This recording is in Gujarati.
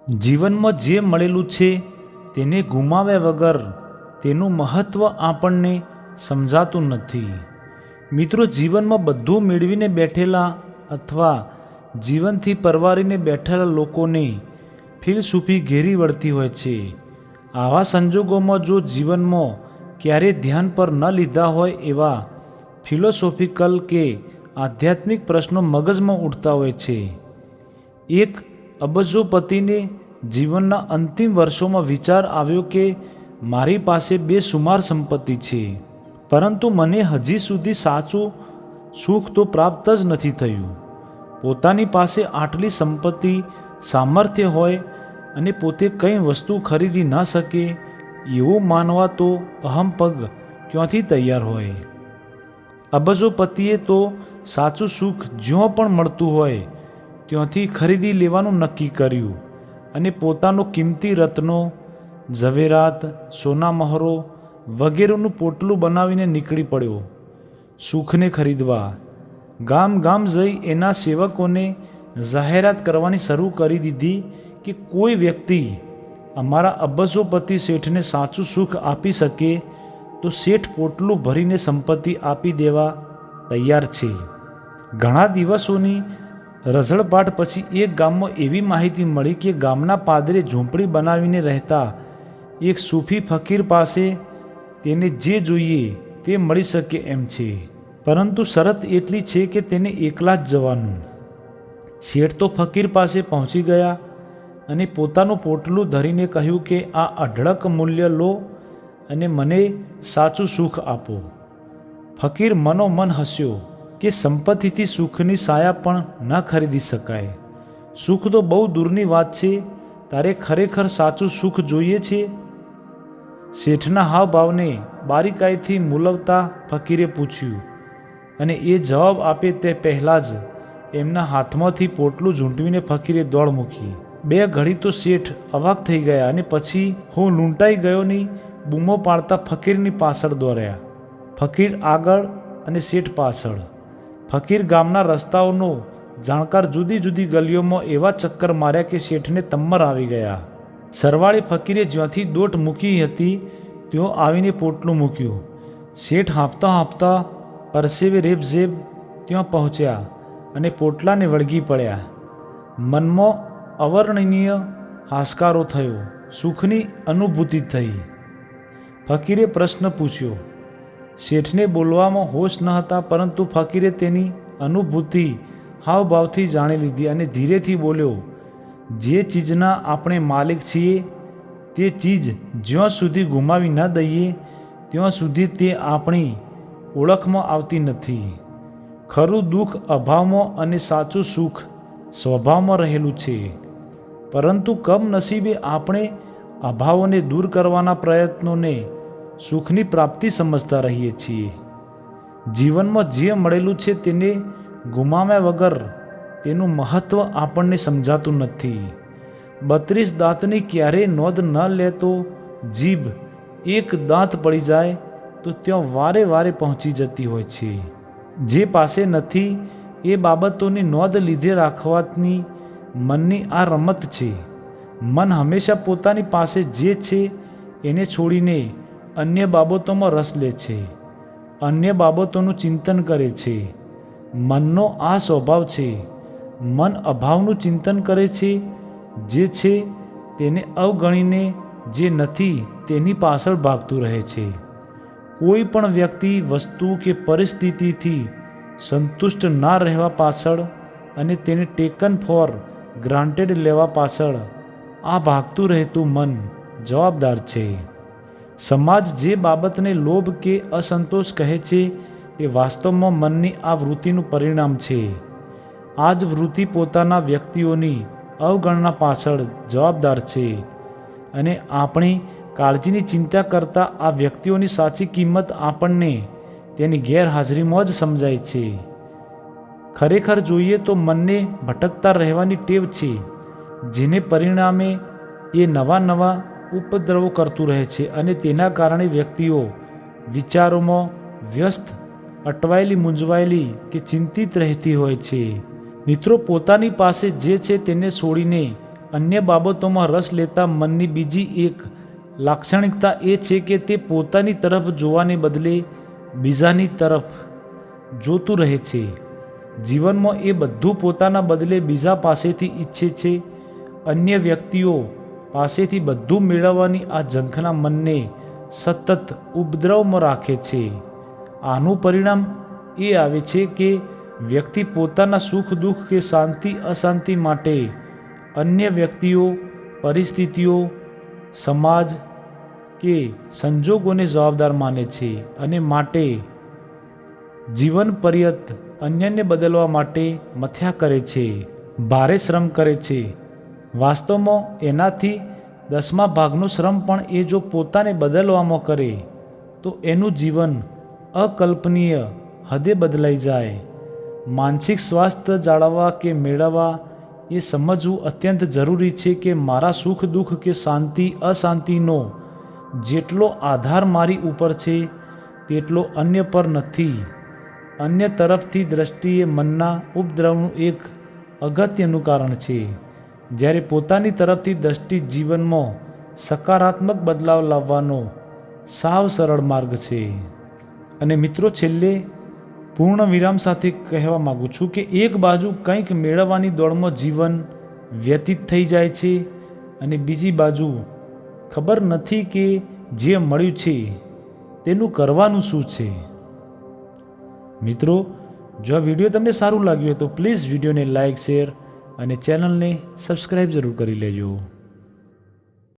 જીવનમાં જે મળેલું છે તેને ગુમાવ્યા વગર તેનું મહત્ત્વ આપણને સમજાતું નથી. મિત્રો, જીવનમાં બધું મેળવીને બેઠેલા અથવા જીવનથી પરવારીને બેઠેલા લોકોને ફિલસૂફી ઘેરી વળતી હોય છે. આવા સંજોગોમાં જો જીવનમાં ક્યારેય ધ્યાન પર ન લીધા હોય એવા ફિલોસોફિકલ કે આધ્યાત્મિક પ્રશ્નો મગજમાં ઉઠતા હોય છે. એક અબજોપતિને જીવનના અંતિમ વર્ષોમાં વિચાર આવ્યો કે મારી પાસે બેસુમાર સંપત્તિ છે, પરંતુ મને હજી સુધી સાચું સુખ તો પ્રાપ્ત જ નથી થયું. પોતાની પાસે આટલી સંપત્તિ, સામર્થ્ય હોય અને પોતે કંઈ વસ્તુ ખરીદી ન શકે એવું માનવા તો અહંપગ ક્યાંથી તૈયાર હોય. અબજોપતિએ તો સાચું સુખ જ્યાં પણ મળતું હોય ત્યાંથી ખરીદી લેવાનું નક્કી કર્યું અને પોતાનો કિંમતી રત્નો, ઝવેરાત, સોનામહોરો વગેરેનું પોટલું બનાવીને નીકળી પડ્યો સુખને ખરીદવા. ગામ ગામ જઈ એના સેવકોને જાહેરાત કરવાની શરૂ કરી દીધી કે કોઈ વ્યક્તિ અમારા અબજોપતિ શેઠને સાચું સુખ આપી શકે તો શેઠ પોટલું ભરીને સંપત્તિ આપી દેવા તૈયાર છે. ઘણા દિવસોની રઝળપાટ પછી એક ગામમાં એવી માહિતી મળી કે ગામના પાદરે ઝૂંપડી બનાવીને રહેતા એક સૂફી ફકીર પાસે તેને જે જોઈએ તે મળી શકે એમ છે, પરંતુ શરત એટલી છે કે તેને એકલા જ જવાનું. શેઠ તો ફકીર પાસે પહોંચી ગયા અને પોતાનું પોટલું ધરીને કહ્યું કે આ અઢળક મૂલ્ય લો અને મને સાચું સુખ આપો. ફકીર મનોમન હસ્યો કે સંપત્તિથી સુખની સાયા પણ ન ખરીદી શકાય. સુખ તો બહુ દૂરની વાત છે, તારે ખરેખર સાચું સુખ જોઈએ છે? શેઠના હાવભાવને બારીકાઈથી મૂલવતા ફકીરે પૂછ્યું, અને એ જવાબ આપે તે પહેલાં જ એમના હાથમાંથી પોટલું ઝૂંટવીને ફકીરે દોડ મૂકી. બે ઘડી તો શેઠ અવાક થઈ ગયા અને પછી હું લૂંટાઈ ગયોની બૂમો પાડતા ફકીરની પાછળ દોડ્યા. ફકીર આગળ અને શેઠ પાછળ. ફકીર ગામના રસ્તાઓનો જાણકાર જુદી જુદી ગલીઓમાં એવા ચક્કર માર્યા કે શેઠને તમ્મર આવી ગયા. સરવાળે ફકીરે જ્યાંથી દોટ મૂકી હતી ત્યાં આવીને પોટલું મૂક્યું. શેઠ હાંફતા હાંફતા પરસેવે રેબઝેબ ત્યાં પહોંચ્યા અને પોટલાને વળગી પડ્યા. મનમાં અવર્ણનીય હાશકારો થયો, સુખની અનુભૂતિ થઈ. ફકીરે પ્રશ્ન પૂછ્યો. શેઠને બોલવામાં હોશ ન હતા, પરંતુ ફકીરે તેની અનુભૂતિ હાવભાવથી જાણી લીધી અને ધીરેથી બોલ્યો, જે ચીજના આપણે માલિક છીએ તે ચીજ જ્યાં સુધી ગુમાવી ન દઈએ ત્યાં સુધી તે આપણી ઓળખમાં આવતી નથી. ખરું દુઃખ અભાવમાં અને સાચું સુખ સ્વભાવમાં રહેલું છે, પરંતુ કમનસીબે આપણે અભાવોને દૂર કરવાના પ્રયત્નોને સુખની પ્રાપ્તિ સમજતા રહીએ છીએ. જીવનમાં જે મળેલું છે તેને ગુમાવ્યા વગર તેનું મહત્ત્વ આપણને સમજાતું નથી. 32 દાંતની ક્યારેય નોંધ ન લેતો જીભ એક દાંત પડી જાય તો ત્યાં વારે વારે પહોંચી જતી હોય છે. જે પાસે નથી એ બાબતોની નોંધ લીધે રાખવાની મનની આ રમત છે. મન હંમેશા પોતાની પાસે જે છે એને છોડીને અન્ય બાબતોમાં રસ લે છે, અન્ય બાબતોનું ચિંતન કરે છે. મનનો આ સ્વભાવ છે. મન અભાવનું ચિંતન કરે છે, જે છે તેને અવગણીને જે નથી તેની પાછળ ભાગતું રહે છે. કોઈ પણ વ્યક્તિ, વસ્તુ કે પરિસ્થિતિથી સંતુષ્ટ ના રહેવા પાછળ અને તેને ટેકન ફોર ગ્રાન્ટેડ લેવા પાછળ આ ભાગતું રહેતું મન જવાબદાર છે. સમાજ જે બાબતને લોભ કે અસંતોષ કહે છે તે વાસ્તવમાં મનની આ વૃત્તિનું પરિણામ છે. આ જ વૃત્તિ પોતાના વ્યક્તિઓની અવગણના પાછળ જવાબદાર છે અને આપણી કાળજીની ચિંતા કરતા આ વ્યક્તિઓની સાચી કિંમત આપણને તેની ગેરહાજરીમાં જ સમજાય છે. ખરેખર જોઈએ તો મનને ભટકતા રહેવાની ટેવ છે, જેને પરિણામે એ નવા નવા ઉપદ્રવો કરતું રહે છે અને તેના કારણે વ્યક્તિઓ વિચારોમાં વ્યસ્ત, અટવાયેલી, મૂંઝવાયેલી કે ચિંતિત રહેતી હોય છે. મિત્રો, પોતાની પાસે જે છે તેને છોડીને અન્ય બાબતોમાં રસ લેતા મનની બીજી એક લાક્ષણિકતા એ છે કે તે પોતાની તરફ જોવાને બદલે બીજાની તરફ જોતું રહે છે. જીવનમાં એ બધું પોતાના બદલે બીજા પાસેથી ઈચ્છે છે. અન્ય વ્યક્તિઓ પાસેથી બધું મેળવવાની આ ઝંખના મનને સતત ઉપદ્રવમાં રાખે છે. આનું પરિણામ એ આવે છે કે વ્યક્તિ પોતાના સુખ દુઃખ કે શાંતિ અશાંતિ માટે અન્ય વ્યક્તિઓ, પરિસ્થિતિઓ, સમાજ કે સંજોગોને જવાબદાર માને છે અને માટે જીવન પર્યંત અન્યને બદલવા માટે મથ્યા કરે છે, ભારે શ્રમ કરે છે. વાસ્તવમાં એનાથી 10મા ભાગનો શ્રમ પણ એ જો પોતાને બદલવામાં કરે તો એનું જીવન અકલ્પનીય હદે બદલાઈ જાય. માનસિક સ્વાસ્થ્ય જાળવવા કે મેળવવા એ સમજવું અત્યંત જરૂરી છે કે મારા સુખ દુઃખ કે શાંતિ અશાંતિનો જેટલો આધાર મારી ઉપર છે તેટલો અન્ય પર નથી. અન્ય તરફથી દ્રષ્ટિએ મનના ઉપદ્રવનું એક અગત્યનું કારણ છે, જ્યારે પોતાની તરફથી દ્રષ્ટિ જીવનમાં સકારાત્મક બદલાવ લાવવાનો સાવ સરળ માર્ગ છે. અને મિત્રો, છેલ્લે પૂર્ણ વિરામ સાથે કહેવા માગું છું કે એક બાજુ કંઈક મેળવવાની દોડમાં જીવન વ્યતીત થઈ જાય છે અને બીજી બાજુ ખબર નથી કે જે મળ્યું છે તેનું કરવાનું શું છે. મિત્રો, જો આ વિડીયો તમને સારું લાગ્યું હોય તો પ્લીઝ વિડીયોને લાઇક, શેર અને ચેનલને સબસ્ક્રાઈબ જરૂર કરી લેજો.